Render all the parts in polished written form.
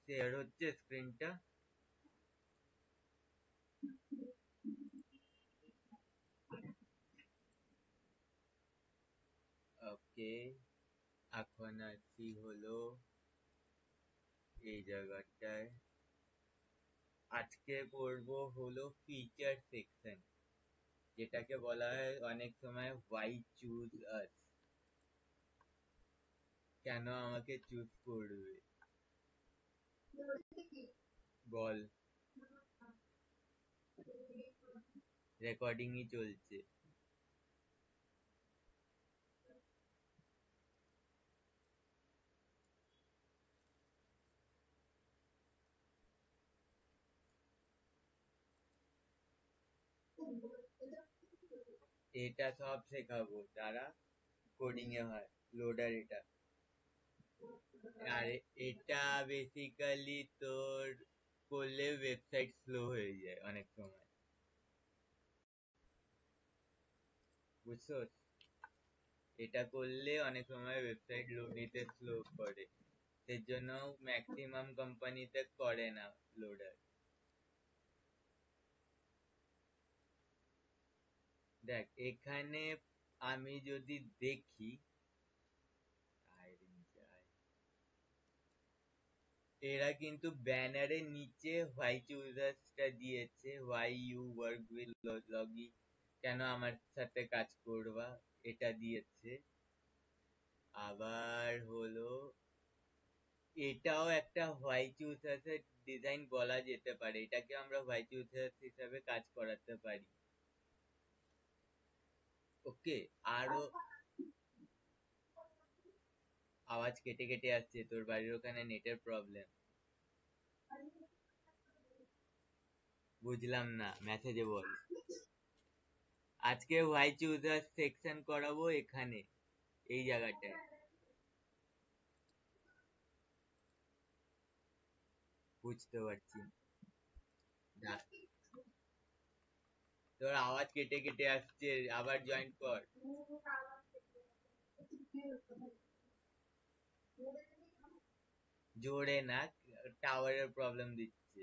Share হচ্ছে স্ক্রিনটা? ওকে, এখন আসি হলো এই জায়গাটায়। আজকে পড়বো হলো ফিচার সেকশন, যেটাকে বলা হয় অনেক সময় why choose us, কেন আমাকে চুজ করবে। বল, রেকর্ডিংই চলছে। এটা সব শেখাবো, তারা কোডিং এ হয় লোডার এটা। আর এটা বেসিক্যালি তোর করলে ওয়েবসাইট স্লো হয়ে যায় অনেক সময়, বুঝছো? এটা করলে অনেক সময় ওয়েবসাইট লোড নিতে স্লো করে, এর জন্য ম্যাক্সিমাম কোম্পানিতে করে না লোডার। দেখ এখানে আমি যদি দেখি, এরা কিন্তু ব্যানারের নিচে হোয়াই চুজার্সটা দিয়েছে, হোয়াই ইউ ওয়ার্ক উইথ লগি, কেন আমার সাথে কাজ করবা, এটা দিয়েছে। আবার হলো এটাও একটা হোয়াই চুজার্স এর ডিজাইন বলা যেতে পারে, এটাকে আমরা হোয়াই চুজার্স হিসাবে কাজ করাতে পারি। ওকে, আরো আওয়াজ কেটে কেটে আসছে, তোর বাড়ির ওখানে নেটের প্রবলেম? বুঝলাম না, মেসেজে বল। আজকে হোয়াই চুজার্স সেকশন করাবো এখানে, এই জায়গাটায়। বুঝতে পারছি না, তোর আওয়াজ কেটে কেটে আসছে, আবার জয়েন কর। জোরে না, টাওয়ারের প্রবলেম দিচ্ছে।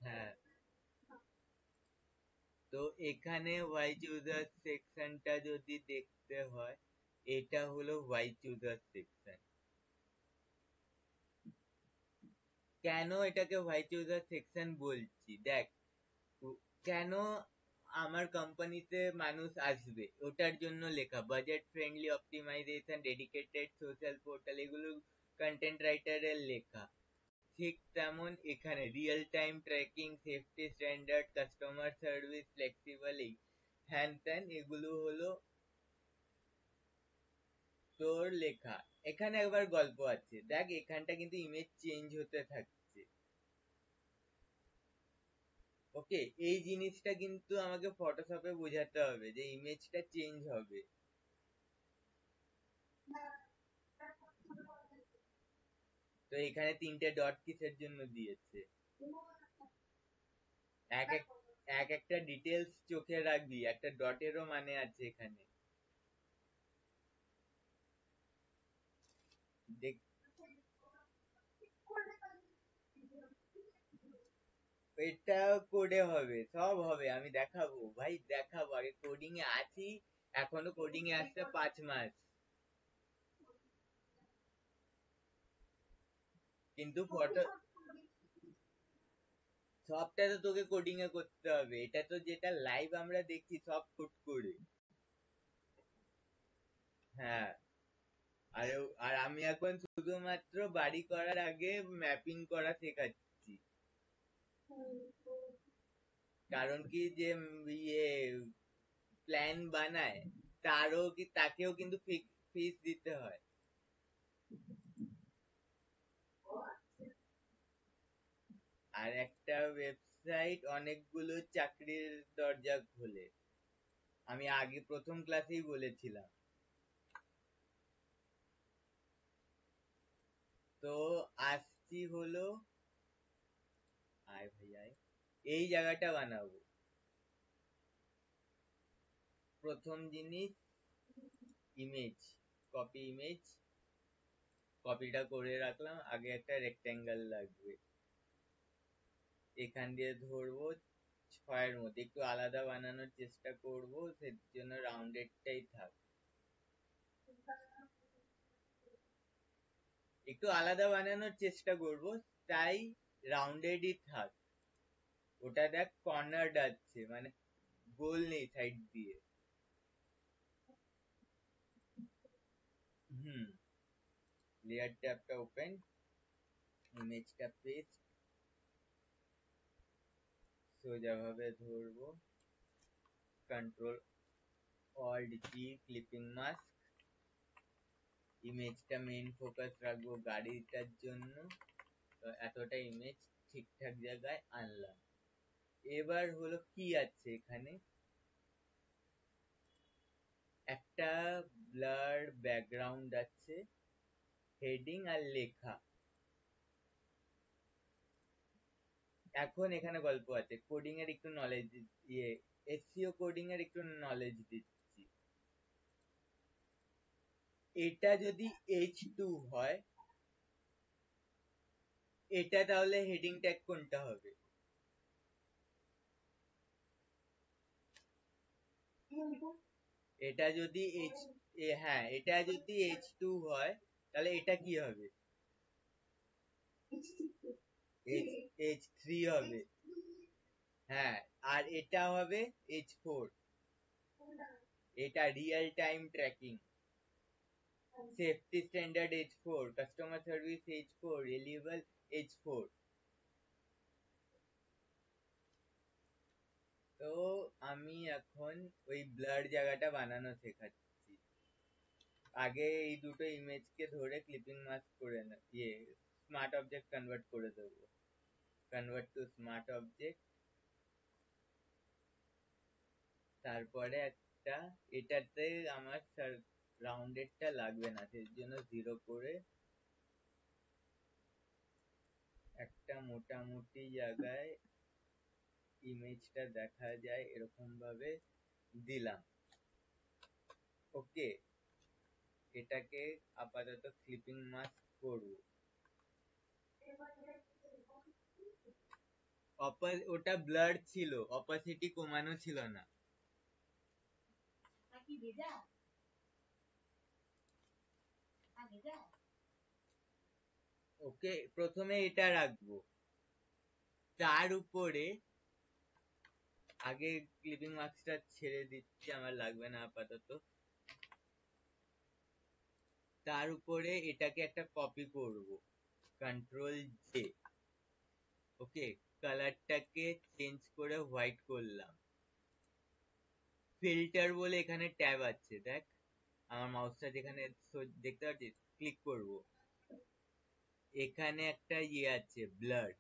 হ্যাঁ, তো এখানে হোয়াই চুজার সেকশনটা যদি দেখতে হয়, এটা হলো হোয়াই চুজার সেকশন। কেন এটাকে হোয়াই চুজার সেকশন বলছি, দেখ কেন আমার কোম্পানিতে মানুষ আসবে ওটার জন্য লেখা, budget friendly optimization, dedicated social portal, এগুলো কন্টেন্ট রাইটারের লেখা। ঠিক তেমন এখানে real time tracking, safety standard, customer service, flexible, হ্যান ত্যান, এগুলো হলো তোর লেখা। এখানে একবার গল্প আছে, দেখ এখানটা কিন্তু ইমেজ চেঞ্জ হতে থাকছে। ওকে, এই জিনিসটা কিন্তু আমাকে ফটোশপে বোঝাতে হবে যে ইমেজটা চেঞ্জ হবে। তো এখানে তিনটে ডট কিসের জন্য দিয়েছে? এক এক এক একটা ডিটেলস চোখে রাখবি, একটা ডটেরও মানে আছে এখানে। দেখ, এটা কোডে হবে, সব হবে, আমি দেখাবো ভাই, দেখাবো। আগে কোডিং এ আছি, এখনো কোডিং এ আসতে 5 মাস, কিন্তু ফটো সবটা তো তোকে কোডিং এ করতে হবে। এটা তো যেটা লাইভ আমরা দেখছি সব কোড করে। হ্যাঁ, আর আর আমি এখন শুধুমাত্র বাড়ি করার আগে ম্যাপিং করা শেখাচ্ছি। কারণ কি যে ইয়ে প্ল্যান বানায়, তাকেও কিন্তু ফিস দিতে হয়। আর একটা ওয়েবসাইট অনেকগুলো চাকরির দরজা খোলে, আমি আগে প্রথম ক্লাসেই বলেছিলাম। তো আসছি হলো, আয় ভাই আয়, এই জায়গাটা বানাবো। প্রথম জিনিস ইমেজ, কপি ইমেজ, কপিটা করে রাখলাম, আগে একটা রেক্টেঙ্গেল লাগবে, এখান দিয়ে ধরবো 6 এর মধ্যে, একটু আলাদা বানানোর চেষ্টা করব, সেই জন্য রাউন্ডেডটাই থাক, একটু আলাদা বানানোর চেষ্টা করব, তাই রাউন্ডেডই থাক। ওটা দেখ কর্নার আছে, মানে গোল নেই সাইড দিয়ে। লেয়ার ট্যাবটা ওপেন, ইমেজটা পেস্ট, সোজাভাবে ধরবো, কন্ট্রোল অল্ট জি, ক্লিপিং মাস্ক, ইমেজটা মেইন ফোকাস রাখবো গাড়িটার জন্য, তো এতটা ইমেজ ঠিকঠাক জায়গায় আনলাম। এবার হলো কি আছে এখানে, একটা ব্লার ব্যাকগ্রাউন্ড আছে, হেডিং আর লেখা। এখন এখানে গল্প আছে, কোডিং এর একটু নলেজ, এসইও কোডিং এর একটু নলেজ দিচ্ছি। এটা যদি H2 হয়, এটা তাহলে হেডিং ট্যাগ কোনটা হবে? এটা যদি হ্যাঁ, এটা যদি H2 হয়, তাহলে এটা কি হবে? H3 হবে। হ্যাঁ, আর এটা হবে H4, এটা real time tracking, safety standard H4, customer service H4, reliable H4। তো আমি এখন ওই ব্লার জায়গাটা বানানো শেখাচ্ছি। আগে এই দুটো ইমেজকে ধরে ক্লিপিং মাস্ক করে না, স্মার্ট অবজেক্ট কনভার্ট করে দেবো, কনভার্ট টু স্মার্ট অবজেক্ট। তারপরে একটা, এটাতে আমার রাউন্ডেডটা লাগবে না, সেই জন্য 0 করে একটা মোটামুটি জায়গায় ইমেজটা দেখা যায় এরকম ভাবে দিলাম। ওকে, এটাকে আপাতত ক্লিপিং মাস্ক করব। ওটা ব্লার ছিল, অপাসিটি কমানো ছিল না। ওকে, প্রথমে এটা রাখবো, তার উপরে আগে ক্লিপিং মাস্কটা ছেড়ে দিচ্ছি, আমার লাগবে না আপাতত। তার উপরে এটাকে একটা কপি করব, কন্ট্রোল জে। ওকে, কালারটাকে চেঞ্জ করে হোয়াইট করলাম। ফিল্টার বলে এখানে ট্যাব আছে, দেখ আমার মাউসটা যেখানে দেখতে পাচ্ছিস, ক্লিক করব, এখানে একটা আছে ব্লার,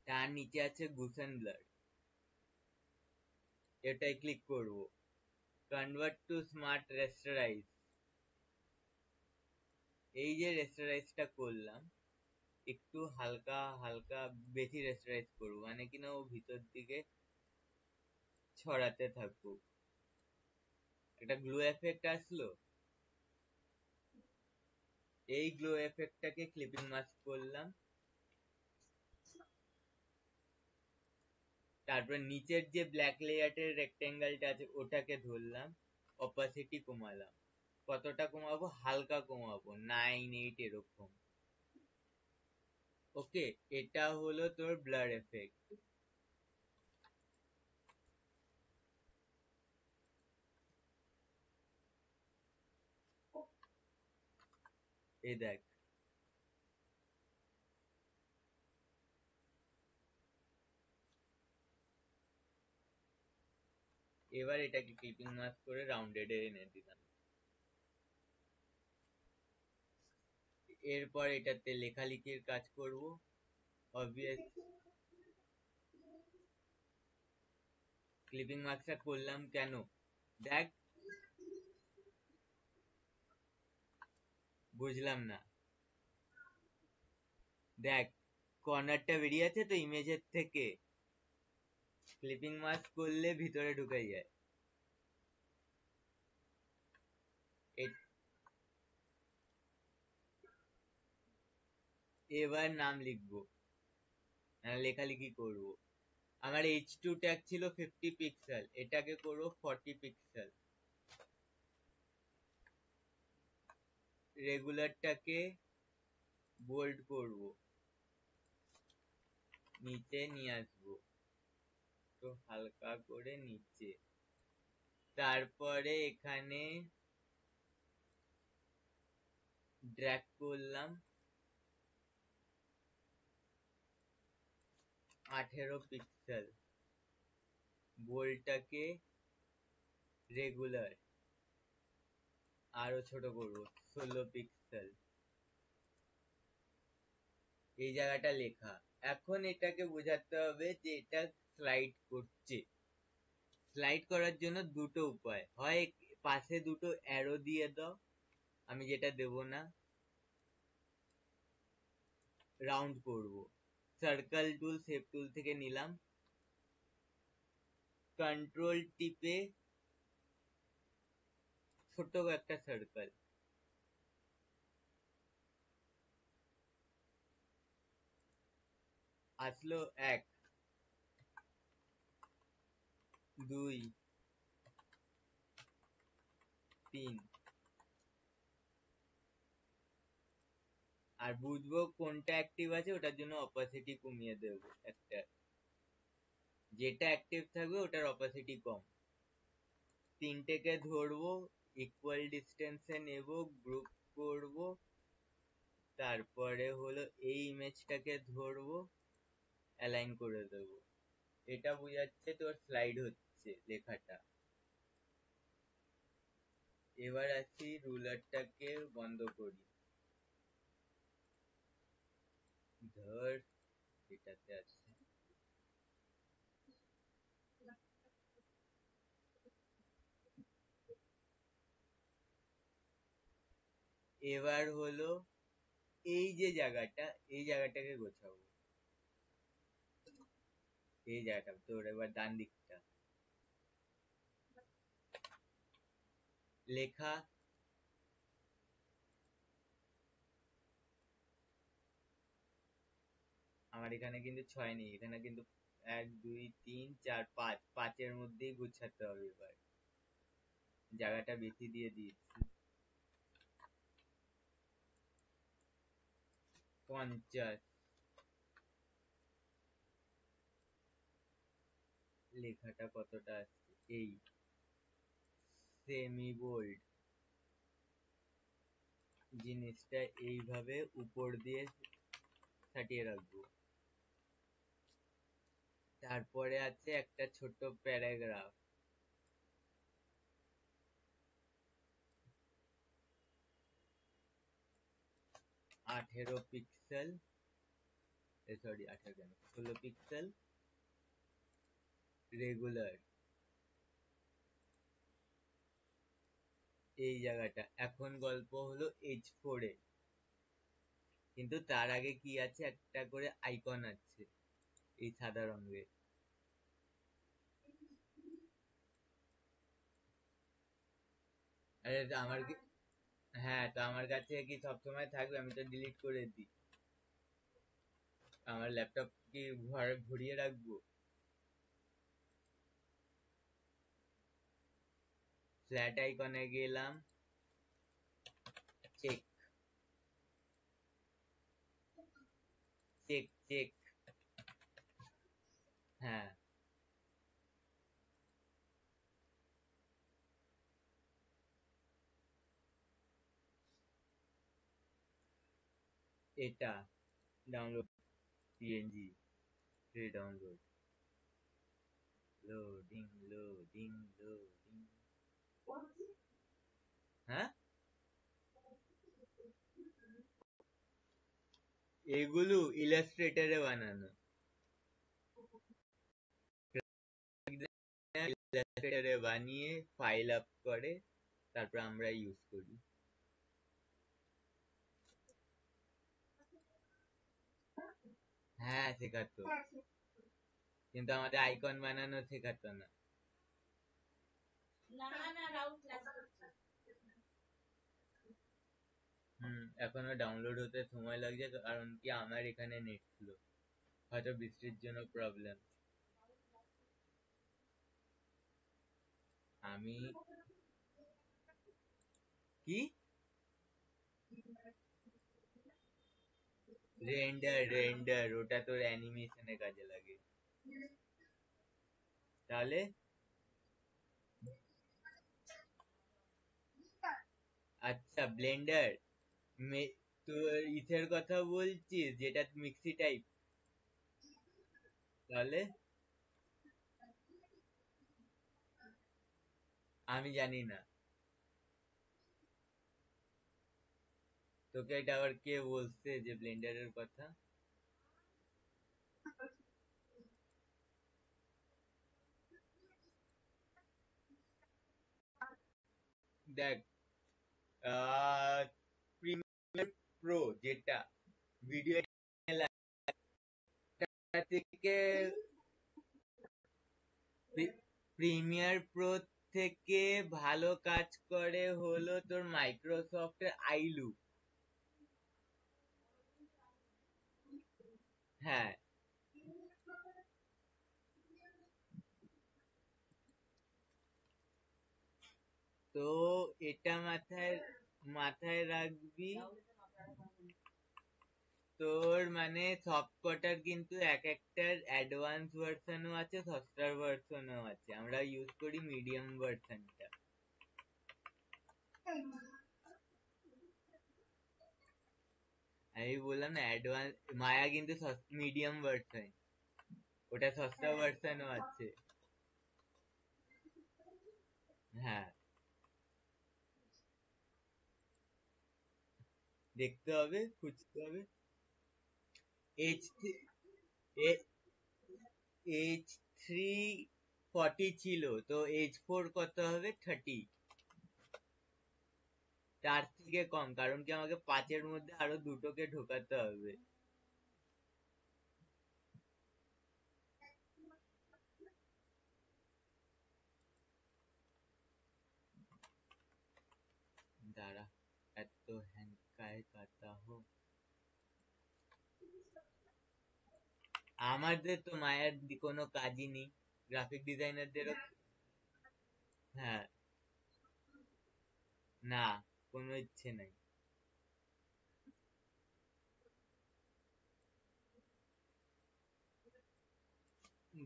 তার নিচে আছে গুসেন ব্লার, এটাই ক্লিক করব, কনভার্ট টু স্মার্ট রেস্টারাইজ। এই যে রেস্টারাইজটা করলাম, একটু হালকা হালকা বেশি রেস্টারাইজ করবো, মানে কিনা ও ভিতর দিকে ছড়াতে থাকুক। একটা গ্লো এফেক্ট আসলো, এই গ্লো এফেক্টটাকে ক্লিপিং মাস্ক করলাম। তারপর নিচের যে ব্ল্যাক লেয়ারের রেক্টেঙ্গেলটা আছে ওটাকে ধরলাম, অপাসিটি কমালাম। কতটা কমাবো? হালকা কমাবো, 9-8 এরকম। ওকে, এটা হলো তোর ব্লার এফেক্ট। এই দেখ, এবার এটাকে ক্লিপিং মাস্ক করে রাউন্ডেড এনে দিলাম। এরপর এটাতে লেখালেখির কাজ করব, অবভিয়াস। ক্লিপিং মাস্কটা করলাম কেন দেখ, বুঝলাম না। দেখ, কর্নারটা বেরিয়ে আছে তো ইমেজের থেকে, ক্লিপিং মাস্ক করলে ভিতরে ঢুকে যায়। এবার নাম লিখবো, লেখালেখি করব। আমার H2 ট্যাগ ছিল 50 পিক্সেল, এটাকে করবো 40 পিক্সেল। রেগুলারটাকে বোল্ড করব, নিচে নিয়ে আসবো, তো হালকা করে নিচে। তারপরে এখানে ড্র্যাগ করলাম 18 পিক্সেল, বোল্ডটাকে রেগুলার আরো ছোট করব 16 পিক্সেল। এই জায়গাটা লেখা। এখন এটাকে বোঝাতে হবে যে এটা স্লাইড করছে। স্লাইড করার জন্য দুটো উপায়, হয় পাশে দুটো অ্যারো দিয়ে দাও, আমি যেটা দেব না, রাউন্ড করব। সার্কেল টুল শেপ টুল থেকে নিলাম, কন্ট্রোল টিপে ছোট একটা সার্কেল, আসলো 1 2 3। আর বুঝবো কোনটা অ্যাক্টিভ আছে, ওটার জন্য অপাসিটি কমিয়ে দেবো একটা, যেটা অ্যাক্টিভ থাকবে ওটার অপাসিটি কম। তিনটেকে ধরবো, ইকুয়াল ডিস্টেন্সে নেব, গ্রুপ করব, তারপরে হলো এই ইমেজটাকে ধরবো, অ্যালাইন করে দেবো। এটা বোঝাচ্ছে তোর স্লাইড হচ্ছে লেখাটা। এবার আসি রুলারটাকে বন্ধ করি, ধর এটাতে আছে। এবার হলো এই যে জায়গাটা, এই জায়গাটাকে গোছাবো, এই জায়গাটা তোর এবার ডান দিকটা লেখা। আমার এখানে কিন্তু 6 নেই, এখানে কিন্তু 1 2 3 4 5, 5-এর মধ্যেই গুছাতে হবে। এবার জায়গাটা বেশি দিয়ে দিয়েছি, 50। লেখাটা কতটা আসছে, এই সেমি বোল্ড জিনিসটা এইভাবে উপর দিয়ে সাটিয়ে রাখবো। তারপরে আছে একটা ছোট প্যারাগ্রাফ, 18 পিক্সেল, সরি 18 কেন, 16 পিক্সেল, রেগুলার। এই জায়গাটা এখন গল্প হলো H4 এ, কিন্তু তার আগে কি আছে, একটা করে আইকন আছে এই সাদা রঙের। আরে আমার কি, হ্যাঁ তো আমার কাছে কি সবসময় থাকবে, আমি তো ডিলিট করে দিই। আমার ল্যাপটপ কি ভরিয়ে রাখবো। ফ্ল্যাট আইকনে গেলাম, চেক চেক চেক, হ্যাঁ এটা download PNG, free download, loading loading loading. হ্যাঁ এগুলো ইলাস্ট্রেটরে বানানো, ইলাস্ট্রেটরে বানিয়ে ফাইল আপ করে তারপর আমরা ইউজ করি। হ্যাঁ শেখাতো, কিন্তু আমাদের আইকন বানানো শেখাতো না। এখনো ডাউনলোড হতে সময় লাগছে, কারণ কি আমার এখানে নেট স্লো, হয়তো বৃষ্টির জন্য প্রবলেম। আমি কি রেন্ডার ওটা তোর অ্যানিমেশনে কাজে লাগে। তাহলে আচ্ছা ব্লেন্ডার, তোর ইসের কথা বলছিস যেটা মিক্সি টাইপ? তাহলে আমি জানি না, তোকে এটা আবার কে বলছে যে ব্লেন্ডারের কথা? দেখ, প্রিমিয়ার প্রো যেটা ভিডিও থেকে, প্রিমিয়ার প্রো থেকে ভালো কাজ করে হলো তোর মাইক্রোসফটের আইলুক। হ্যাঁ, তো এটা মাথায় মাথায় রাখবি। তোর মানে সবকটার কিন্তু এক একটার অ্যাডভান্স ভার্সনও আছে, সফটওয়্যার ভার্সনও আছে, আমরা ইউজ করি মিডিয়াম ভার্সনটা। আমি বললাম না অ্যাডভান্স, মায়া কিন্তু মিডিয়াম ভার্সন, ওটা সস্তা ভার্সনও আছে। হ্যাঁ, দেখতে হবে, খুঁজতে হবে। এইচ এইচ থ্রি 40 ছিল, তো এইচ ফোর কত হবে? 30। তার থেকে কম, কারণ কি আমাকে 5-এর মধ্যে আরো দুটোকে ঢোকাতে হবে। দাঁড়া, এত হ্যান্ড কায় কাতা হো। আমাদের তো মায়ের কোনো কাজই নেই, গ্রাফিক ডিজাইনারদেরও। হ্যাঁ, না, কোনো ইচ্ছে নাই।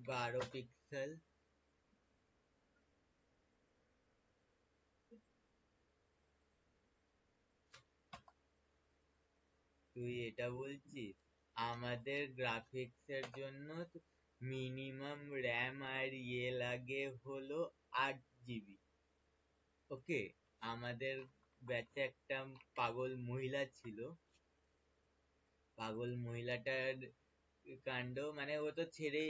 12 পিক্সেল। তুই এটা বলছিস? আমাদের গ্রাফিক্স এর জন্য মিনিমাম র্যাম আর ইয়ে লাগে হলো 8 জিবি। ওকে, আমাদের ব্যাচে একটা পাগল মহিলা ছিল, পাগল মহিলাটার কাণ্ড মানে ও তো ছেড়ে,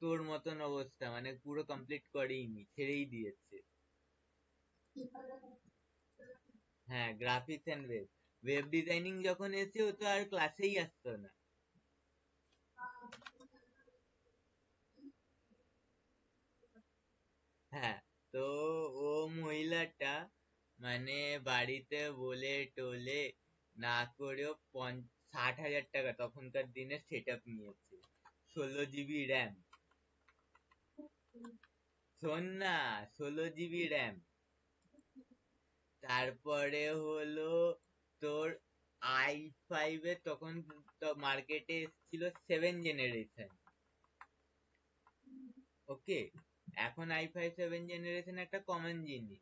তোর মতন অবস্থা, মানে পুরো কমপ্লিট করেইনি, ছেড়েই দিয়েছে। হ্যাঁ, graphics and web, web designing যখন এসে ও তো আর ক্লাসেই আসতো না। হ্যাঁ, তো ও মহিলাটা মানে বাড়িতে বলে টোলে না করেও 60,000 টাকা তখনকার দিনে সেট আপ নিয়েছে, 16 জিবি র্যাম। শোন না, 16 জিবি র্যাম। তারপরে হলো তোর i5 তখন মার্কেটে এসেছিল 7 জেনারেশন। ওকে, এখন i5 7 জেনারেশন একটা কমন জিনিস,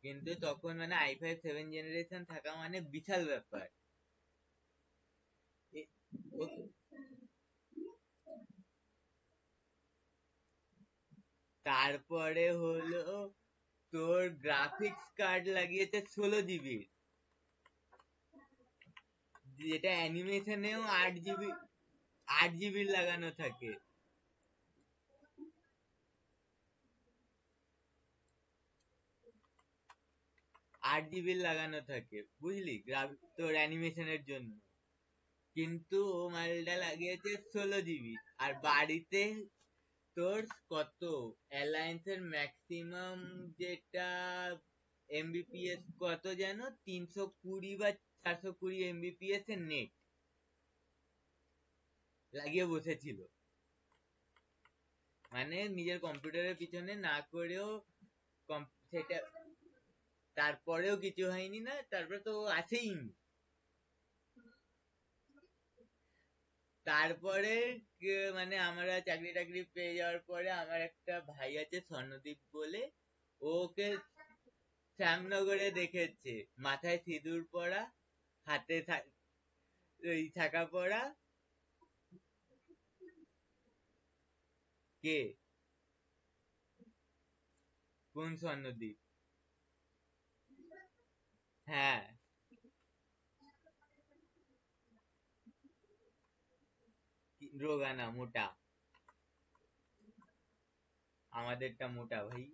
কিন্তু তখন মানে i5 7 জেনারেশন থাকা মানে বিশাল ব্যাপার। এ- ও- তারপরে হলো তোর গ্রাফিক্স কার্ড লাগিয়েছে 16 জিবির, যেটা অ্যানিমেশনেও 8 জিবির লাগানো থাকে। 8 জিবির লাগানো থাকে, বুঝলি, তোর অ্যানিমেশনের জন্য। কিন্তু ও মালটা লাগিয়েছে 16 জিবি। আর বাড়িতে তোর কত, অ্যালায়েন্স এর ম্যাক্সিমাম যেটা এমবিপিএস কত যেন 320 বা 420 mbps এর নেট লাগিয়ে বসেছিল, মানে নিজের কম্পিউটারের পিছনে না করেও সেটা, তারপরেও কিছু হয়নি না, তারপরে তো আছেই। তারপরে মানে আমরা চাকরি টাকরি পেয়ে যাওয়ার পরে আমার একটা ভাই আছে স্বর্ণদীপ বলে, ওকে শ্যামনগরে দেখেছে, মাথায় সিঁদুর পরা, হাতে ওই ছাকা পরা। কে? কোন স্বর্ণদীপ? হ্যাঁ, রোগা না, মোটা। আমাদেরটা মোটা ভাই।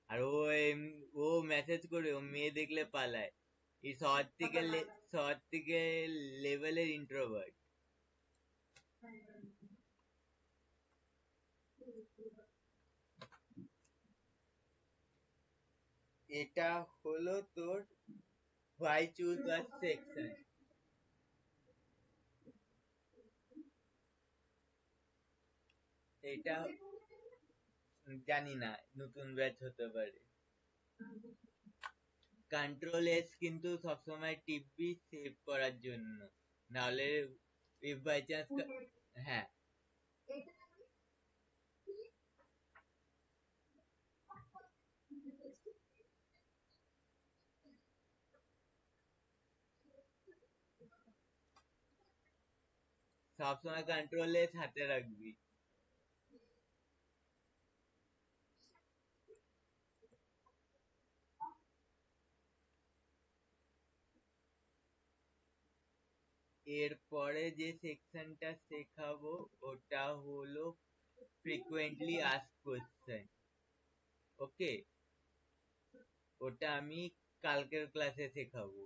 আর ও মেসেজ করে, ও মেয়ে দেখলে পালায়। এই শহর থেকে লেভেলের ইন্ট্রোভার্ট। এটা হলো তোর why choose the section। এটা জানি না, নতুন ব্যাচ হতে পারে। কন্ট্রোল এস কিন্তু সবসময় টিপবি সেভ করার জন্য, নাহলে if by chance, হ্যাঁ, সবসময় কন্ট্রোল এস হাতে রাখবি। এরপরে যে সেকশনটা শেখাবো ওটা হলো frequently asked question। ওকে, ওটা আমি কালকের ক্লাসে শেখাবো।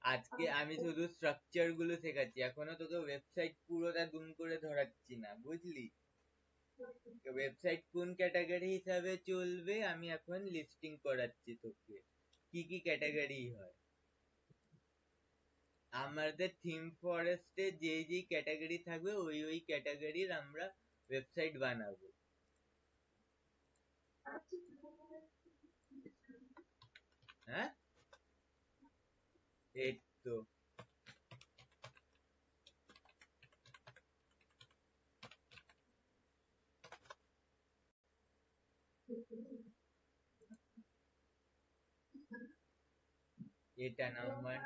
আজকে আমি শুধু স্ট্রাকচার গুলো শেখাচ্ছি, এখনো তোকে ওয়েবসাইট পুরোটা দুম করে ধরাচ্ছি না, বুঝলি? ওয়েবসাইট কোন ক্যাটাগরি হিসাবে চলবে আমি এখন লিস্টিং করাচ্ছি তোকে, কি কি ক্যাটাগরি হয়। আমাদের থিম ফরেস্টে যে যে ক্যাটাগরি থাকবে ওই ওই ক্যাটাগরির আমরা ওয়েবসাইট বানাবো। হ্যাঁ, এই তো। এটা নাম্বার